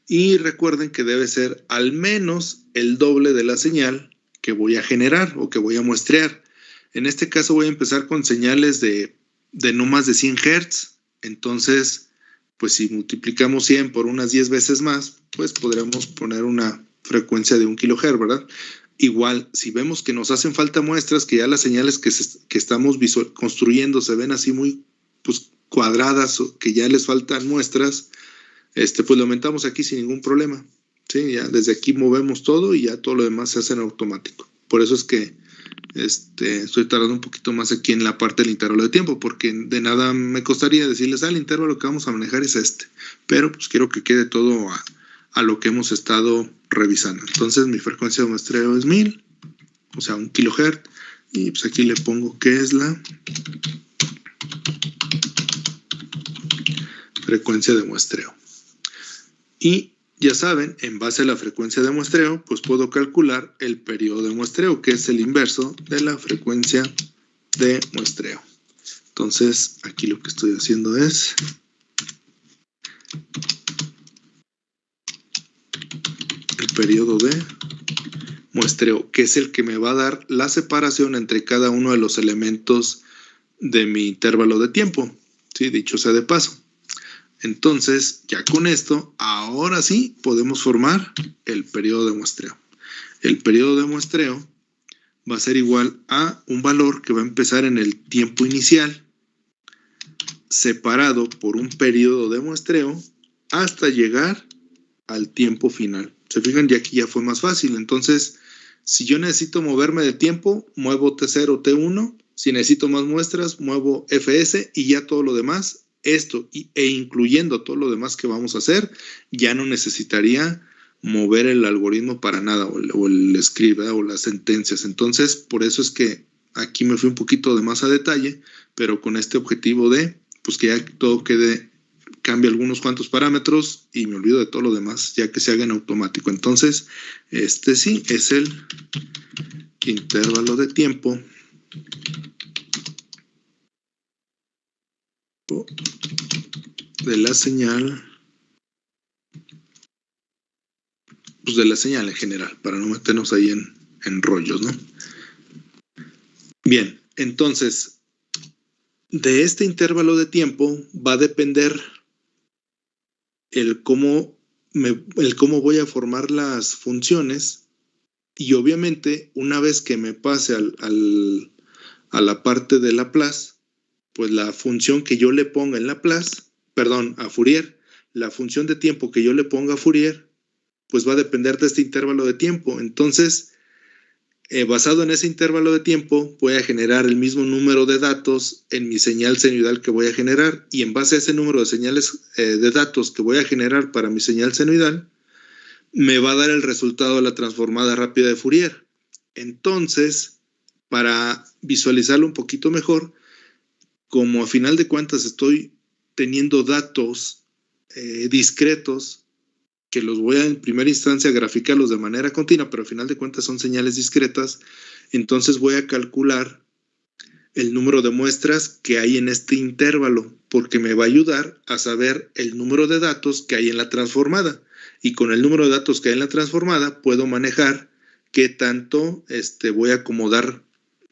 y recuerden que debe ser al menos el doble de la señal que voy a generar o que voy a muestrear. En este caso voy a empezar con señales de no más de 100 Hz. Entonces, pues si multiplicamos 100 por unas 10 veces más, pues podríamos poner una frecuencia de 1 kHz, ¿verdad? Igual, si vemos que nos hacen falta muestras, que ya las señales que estamos construyendo se ven así muy cuadradas, o que ya les faltan muestras, pues lo aumentamos aquí sin ningún problema. ¿Sí? Ya desde aquí movemos todo y ya todo lo demás se hace en automático. Por eso es que estoy tardando un poquito más aquí en la parte del intervalo de tiempo, porque de nada me costaría decirles, el intervalo que vamos a manejar es pero pues quiero que quede todo a lo que hemos estado revisando. Entonces mi frecuencia de muestreo es 1000, o sea 1 kHz, y pues aquí le pongo que es la frecuencia de muestreo. Y ya saben, en base a la frecuencia de muestreo, pues puedo calcular el periodo de muestreo, que es el inverso de la frecuencia de muestreo. Entonces, aquí lo que estoy haciendo es el periodo de muestreo, que es el que me va a dar la separación entre cada uno de los elementos de mi intervalo de tiempo. ¿Sí? Dicho sea de paso. Entonces, ya con esto, ahora sí podemos formar el periodo de muestreo. El periodo de muestreo va a ser igual a un valor que va a empezar en el tiempo inicial, separado por un periodo de muestreo, hasta llegar al tiempo final. ¿Se fijan? Ya aquí ya fue más fácil. Entonces, si yo necesito moverme de tiempo, muevo T0, T1. Si necesito más muestras, muevo FS y ya todo lo demás esto e incluyendo todo lo demás que vamos a hacer, ya no necesitaría mover el algoritmo para nada, o el script, ¿verdad? O las sentencias. Entonces, por eso es que aquí me fui un poquito de más a detalle, pero con este objetivo de, pues que ya todo quede, cambie algunos cuantos parámetros y me olvido de todo lo demás, ya que se haga en automático. Entonces, este sí es el intervalo de tiempo de la señal, pues de la señal en general, para no meternos ahí en rollos, ¿no? Bien, entonces, de este intervalo de tiempo va a depender el cómo voy a formar las funciones, y obviamente una vez que me pase a la parte de Laplace, pues la función que yo le ponga en Laplace, a Fourier, la función de tiempo que yo le ponga a Fourier, pues va a depender de este intervalo de tiempo. Entonces, basado en ese intervalo de tiempo, voy a generar el mismo número de datos en mi señal senoidal que voy a generar, y en base a ese número de señales de datos que voy a generar para mi señal senoidal, me va a dar el resultado de la transformada rápida de Fourier. Entonces, para visualizarlo un poquito mejor, como a final de cuentas estoy teniendo datos discretos, que los voy a en primera instancia graficarlos de manera continua, pero a final de cuentas son señales discretas, entonces voy a calcular el número de muestras que hay en este intervalo, porque me va a ayudar a saber el número de datos que hay en la transformada, y con el número de datos que hay en la transformada puedo manejar qué tanto voy a acomodar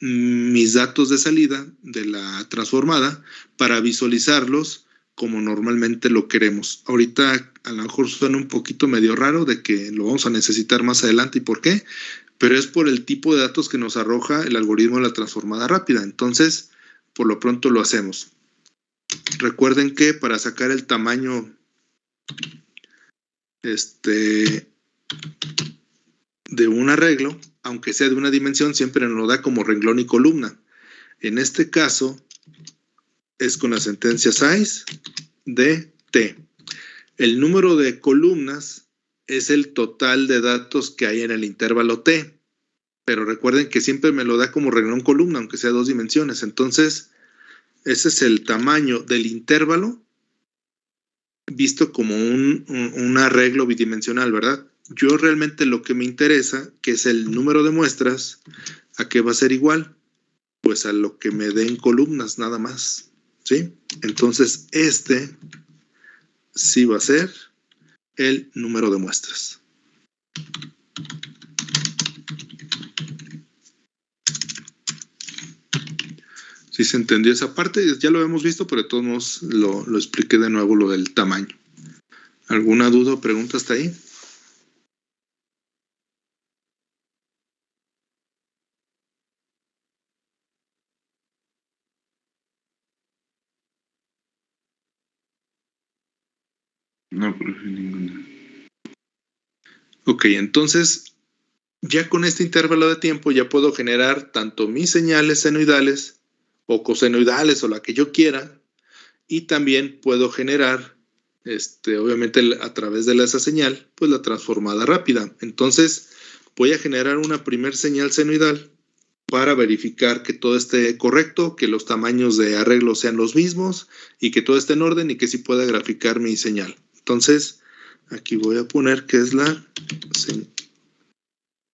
mis datos de salida de la transformada para visualizarlos como normalmente lo queremos. Ahorita a lo mejor suena un poquito medio raro de que lo vamos a necesitar más adelante, ¿y por qué? Pero es por el tipo de datos que nos arroja el algoritmo de la transformada rápida. Entonces, por lo pronto lo hacemos. Recuerden que para sacar el tamaño de un arreglo, aunque sea de una dimensión, siempre nos lo da como renglón y columna. En este caso, es con la sentencia size de t. El número de columnas es el total de datos que hay en el intervalo t, pero recuerden que siempre me lo da como renglón columna, aunque sea 2 dimensiones. Entonces, ese es el tamaño del intervalo visto como un arreglo bidimensional, ¿verdad? Yo realmente lo que me interesa, que es el número de muestras, ¿a qué va a ser igual? Pues a lo que me den columnas, nada más, ¿sí? Entonces, sí va a ser el número de muestras. ¿Sí se entendió esa parte? Ya lo hemos visto, pero de todos modos lo expliqué de nuevo, lo del tamaño. ¿Alguna duda o pregunta hasta ahí? No, profe, ninguna. Ok, entonces ya con este intervalo de tiempo ya puedo generar tanto mis señales senoidales o cosenoidales o la que yo quiera, y también puedo generar, obviamente a través de esa señal, pues la transformada rápida. Entonces voy a generar una primer señal senoidal para verificar que todo esté correcto, que los tamaños de arreglo sean los mismos y que todo esté en orden y que sí pueda graficar mi señal. Entonces, aquí voy a poner que es la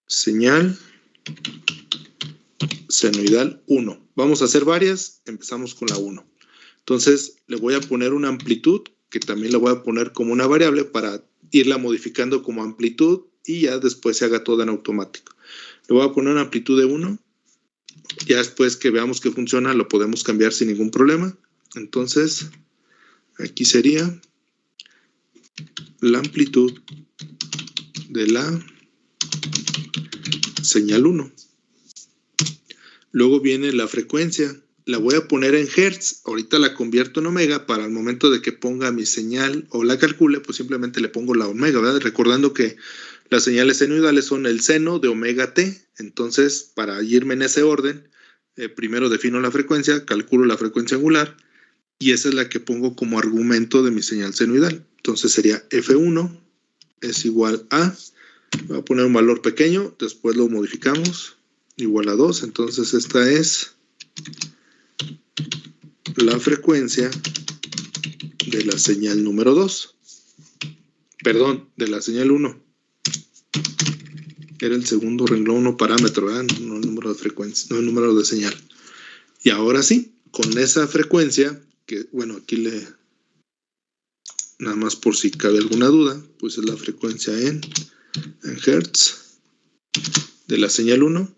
señal senoidal 1. Vamos a hacer varias, empezamos con la 1. Entonces, le voy a poner una amplitud, que también le voy a poner como una variable para irla modificando como amplitud y ya después se haga todo en automático. Le voy a poner una amplitud de 1. Ya después que veamos que funciona, lo podemos cambiar sin ningún problema. Entonces, aquí sería la amplitud de la señal 1. Luego viene la frecuencia. La voy a poner en hertz. Ahorita la convierto en omega para el momento de que ponga mi señal o la calcule, pues simplemente le pongo la omega, ¿verdad? Recordando que las señales senoidales son el seno de omega t. Entonces, para irme en ese orden, primero defino la frecuencia, calculo la frecuencia angular y esa es la que pongo como argumento de mi señal senoidal. Entonces sería F1 es igual a, voy a poner un valor pequeño, después lo modificamos, igual a 2. Entonces esta es la frecuencia de la señal número 2. Perdón, de la señal 1. Era el segundo renglón o parámetro, ¿verdad? No el número de frecuencia, no el número de señal. Y ahora sí, con esa frecuencia, que bueno, aquí nada más por si cabe alguna duda, pues es la frecuencia en Hertz de la señal 1.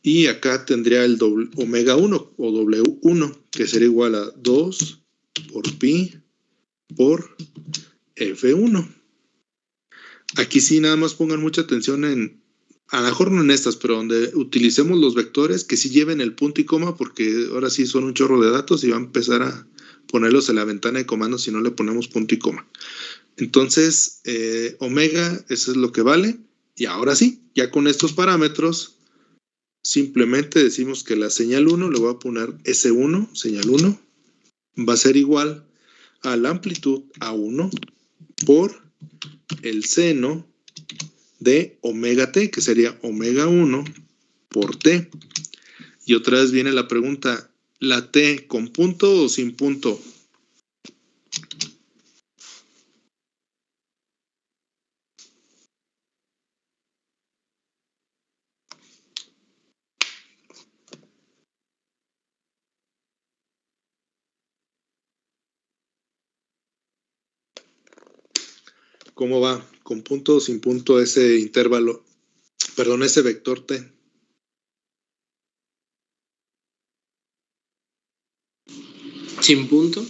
Y acá tendría el omega 1 o W1, que sería igual a 2 por pi por F1. Aquí sí nada más pongan mucha atención a lo mejor no en estas, pero donde utilicemos los vectores, que sí lleven el punto y coma, porque ahora sí son un chorro de datos y va a empezar a ponerlos en la ventana de comandos si no le ponemos punto y coma. Entonces, omega, eso es lo que vale. Y ahora sí, ya con estos parámetros, simplemente decimos que la señal 1, le voy a poner S1, señal 1, va a ser igual a la amplitud A1 por el seno de omega t, que sería omega 1 por t. Y otra vez viene la pregunta, ¿la t con punto o sin punto? ¿Cómo va? ¿Con punto o sin punto ese intervalo? Perdón, ese vector t. Sin punto.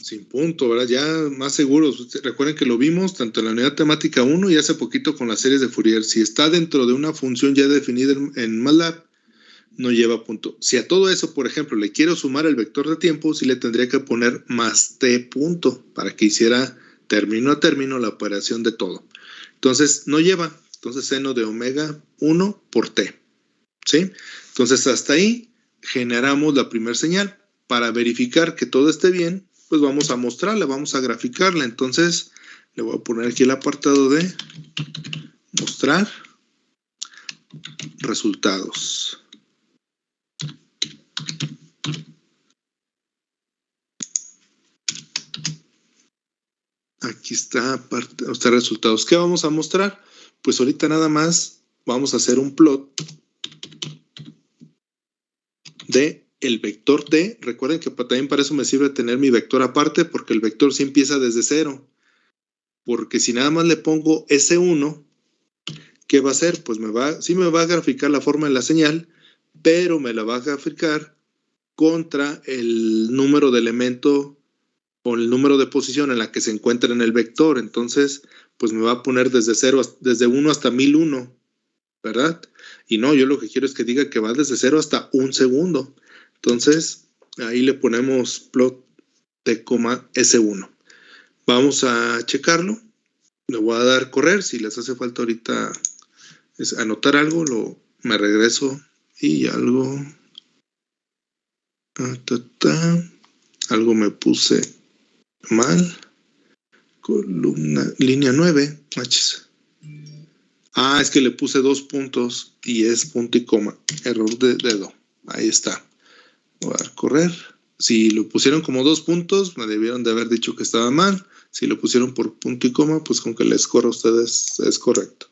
Sin punto, ¿verdad? Ya más seguros. Recuerden que lo vimos tanto en la unidad temática 1 y hace poquito con las series de Fourier. Si está dentro de una función ya definida en MATLAB, no lleva punto. Si a todo eso, por ejemplo, le quiero sumar el vector de tiempo, sí le tendría que poner más t punto para que hiciera término a término la operación de todo. Entonces, no lleva. Entonces, seno de omega 1 por t. ¿Sí? Entonces, hasta ahí generamos la primera señal. Para verificar que todo esté bien, pues vamos a mostrarla, vamos a graficarla. Entonces, le voy a poner aquí el apartado de mostrar resultados. Aquí está resultados. ¿Qué vamos a mostrar? Pues ahorita nada más vamos a hacer un plot de el vector t. Recuerden que también para eso me sirve tener mi vector aparte, porque el vector sí empieza desde 0. Porque si nada más le pongo S1, ¿qué va a hacer? Pues sí me va a graficar la forma de la señal, pero me la va a graficar contra el número de elemento o el número de posición en la que se encuentra en el vector. Entonces, pues me va a poner desde 1 hasta 1001, ¿verdad? Y no, yo lo que quiero es que diga que va desde 0 hasta 1 segundo. Entonces, ahí le ponemos plot t, S1. Vamos a checarlo. Le voy a dar correr. Si les hace falta ahorita anotar algo, me regreso y algo. Algo me puse mal. Columna, línea 9. Es que le puse 2 puntos y es punto y coma. Error de dedo. Ahí está. Voy a dar correr. Si lo pusieron como 2 puntos, me debieron de haber dicho que estaba mal. Si lo pusieron por punto y coma, pues con que les corra a ustedes es correcto.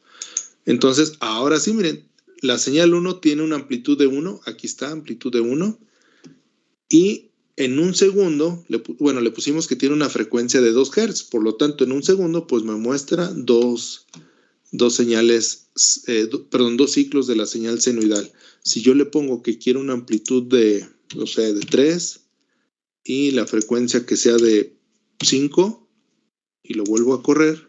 Entonces, ahora sí, miren, la señal 1 tiene una amplitud de 1. Aquí está, amplitud de 1. Y en un segundo, le pusimos que tiene una frecuencia de 2 Hz. Por lo tanto, en un segundo, pues me muestra dos señales, dos ciclos de la señal senoidal. Si yo le pongo que quiero una amplitud de, no sé, de 3 y la frecuencia que sea de 5 y lo vuelvo a correr,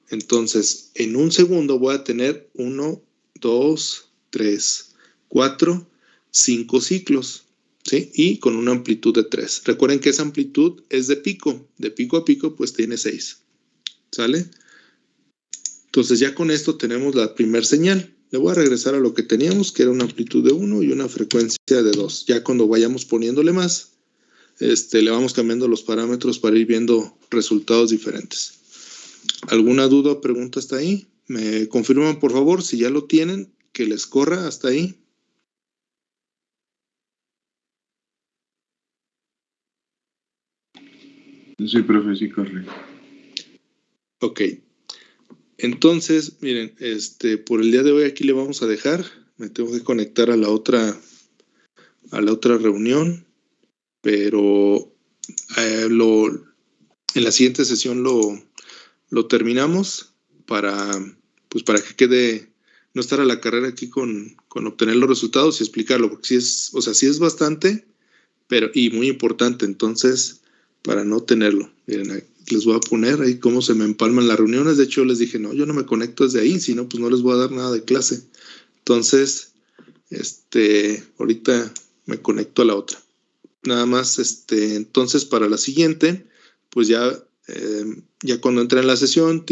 entonces en un segundo voy a tener 1, 2, 3, 4, 5 ciclos, ¿sí? Y con una amplitud de 3. Recuerden que esa amplitud es de pico a pico, pues tiene 6. ¿Sale? Entonces ya con esto tenemos la primera señal. Le voy a regresar a lo que teníamos, que era una amplitud de 1 y una frecuencia de 2. Ya cuando vayamos poniéndole más, le vamos cambiando los parámetros para ir viendo resultados diferentes. ¿Alguna duda o pregunta hasta ahí? Me confirman, por favor, si ya lo tienen, que les corra hasta ahí. Sí, profe, sí corre. Ok. Entonces, miren, por el día de hoy aquí le vamos a dejar. Me tengo que conectar a la otra reunión, pero en la siguiente sesión lo terminamos para que quede, no estar a la carrera aquí con obtener los resultados y explicarlo, porque sí es bastante, pero y muy importante. Entonces, para no tenerlo, miren, ahí les voy a poner ahí cómo se me empalman las reuniones. De hecho, les dije, no, yo no me conecto desde ahí, si no, pues no les voy a dar nada de clase. Entonces, ahorita me conecto a la otra. Nada más, entonces para la siguiente, pues ya cuando entren en la sesión,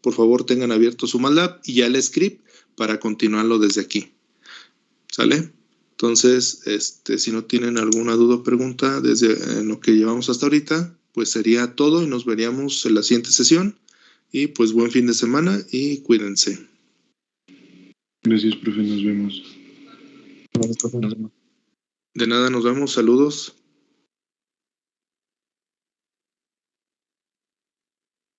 por favor, tengan abierto su MATLAB y ya el script para continuarlo desde aquí. ¿Sale? Entonces, si no tienen alguna duda o pregunta desde lo que llevamos hasta ahorita, pues sería todo y nos veríamos en la siguiente sesión. Y pues buen fin de semana y cuídense. Gracias, profe, nos vemos. De nada, nos vemos. Saludos.